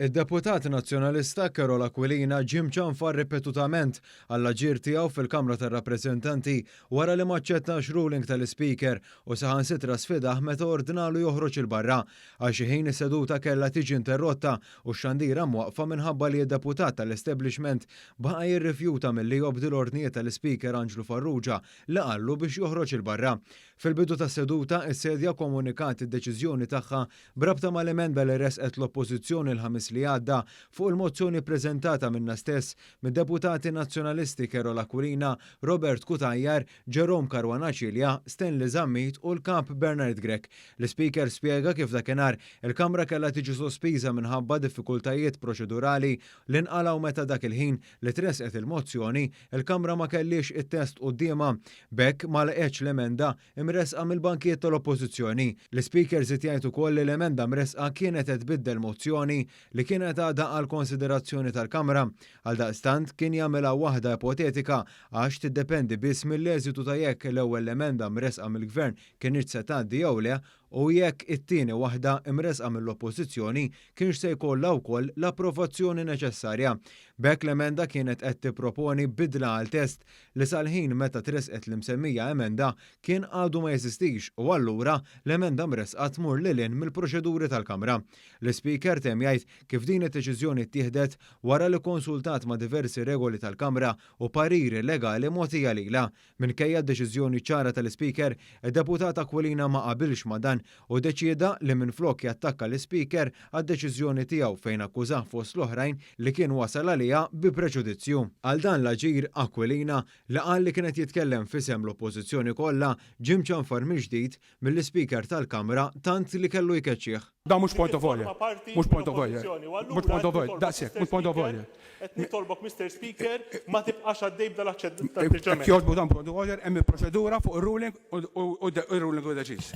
Id-deputat nazzjonalista Carola Aquilina ġie mċanfar ripetutament għall-aġir tiegħu fil-Kamra tar-Rappreżentanti wara li ma aċċettax ruling tal-Speaker u saħansitra sfidaħ meta ordinalu joħroġ il-barra għal xi ħin is-seduta kellha tiġi interrotta u x-xandiera mwaqfa minħabba li d-deputat tal-establishment baqa' jirrifjuta milli jobdi l-ordnijiet tal-Speaker Anġlu Farrugia li qallu biex joħroġ il-barra. Fil-bidu tas-seduta is-sedja komunikat id-deċiżjoni tagħha brabta mal-emenda li resqet l-Oppożizzjoni l-ħamis li għadda fuq il-mozzjoni ppreżentata minna stess mid-deputati nazzjonalisti Carola Aquilina, Robert Kutajjar, Jerome Caruana Cilja, Stanley Zammit u l-kap Bernard Grech. L-Speaker spjega kif dakinhar il-Kamra kellha tiġi sospiża minħabba diffikultajiet proċedurali li nqalgħu meta dak il-ħin li tresqet il-mozzjoni il-Kamra ma kellix it-test qudiemha b'hekk ma laqgħetx l-emenda imresqa mill-bankijiet tal-Oppożizzjoni. L-Speaker żied jgħid ukoll li l-emenda mresqa kienet qed tbiddel mozzjoni li kienet għadha għal konsiderazzjoni tal-Kamra. Għaldaqstant kien jagħmilha waħda ipotetika għax tiddependi biss mill-eżitu ta' jekk l-ewwel emenda mresqa mill-Gvern kienx se tgħaddi jew le u jekk it-tieni waħda imresqa mill-Oppożizzjoni kienx se jkollha wkoll l-approvazzjoni neċessarja. B'hekk l-emenda kienet qed tipproponi bidla għal test li sal-ħin meta tresqet l-imsemmija emenda kien għadu ma jeżistix u allura l-emenda mresqa tmur lil hinn mill-proċeduri tal-Kamra. L-Speaker temm jgħid kif din id-deċiżjoni ttieħdet wara li konsultat ma' diversi regoli tal-Kamra u pariri legali mogħtija lilha. Minkejja d-deċiżjoni ċara tal-Speaker, id-deputat Aquilina ma qabilx ma' dan u deċieda li minflok jattakka l-Speaker għad-deċiżjoni tiegħu fejn akkużah fost l-oħrajn li kien wasal għaliha bi preġudizzju. Għal dan l-aġir Aquilina li qal li kienet jitkellem fisem l-Oppożizzjoni kollha ġie mċanfar mill-ġdid mill-Speaker tal-Kamra tant li kellu jkeċċih. Da mhux point of order. Mhux point of order. Mhux point of order. Daqshekk, mhux point of order. Qed nitolbok Mr. Speaker ma tibqax għaddej b'dal-aċċettazzjoni. Jogħġbu dan point of order, hemm il-proċedura fuq ir-ruling u ir-ruling u deċiż.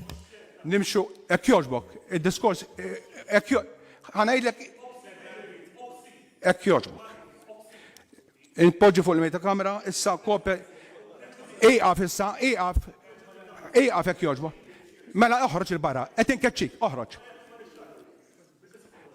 Nimxu hekk jogħġbok, id-diskors hekk ħanajdlek hekk jogħġbok. Inpoġġi fuq il-mejta kamra, issa koper iqaf issa, iqaf hekk jogħġbok. Mela oħroġ il-barra, qed inkeċċik, oħroġ.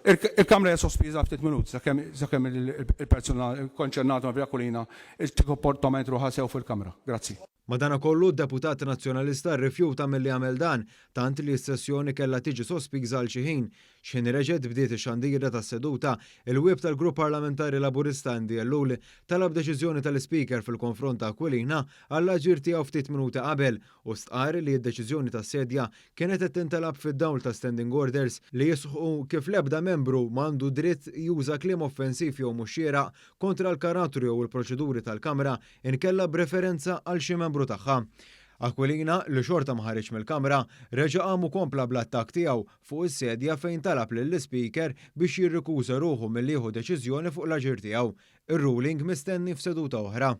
Il-Kamra hija sospiża ftit minuti sakemm il-persuna konċernata ma' Aquilina il-komportament ruħha sew fil-Kamra. Grazzi. Madankollu d-deputat nazzjonalista rrifjuta milli għamel dan tant li s-sessjoni kellha tiġi sospiża għal xi ħin. X'inhi reġgħet bdiet ix-xandiera tas-seduta, il-wib tal-Grupp Parlamentari Laburista NDLU talab deċiżjoni tal-Speaker fil-konfront ta' Aquilina għall-aġir tiegħu ftit minuti qabel u stqar li d-deċiżjoni tas-sedja kienet qed tintalab fid-dawl ta' standing orders li jisħu kif l-ebda membru m'għandu dritt juża kliem offensiv jew mhux xieraq kontra l-karattru jew il-proċeduri tal-Kamra inkella b'referenza għal xi membru tagħha. Aquilina li xorta ma ħareġ mill-Kamra reġa' qam ukompla bl-attakk tiegħu fuq is-sedja fejn talab lill-Speaker biex jirrikuża ruħu milli jieħu deċiżjoni fuq l-aġir tiegħu. Ir-ruling mistenni f'seduta oħra.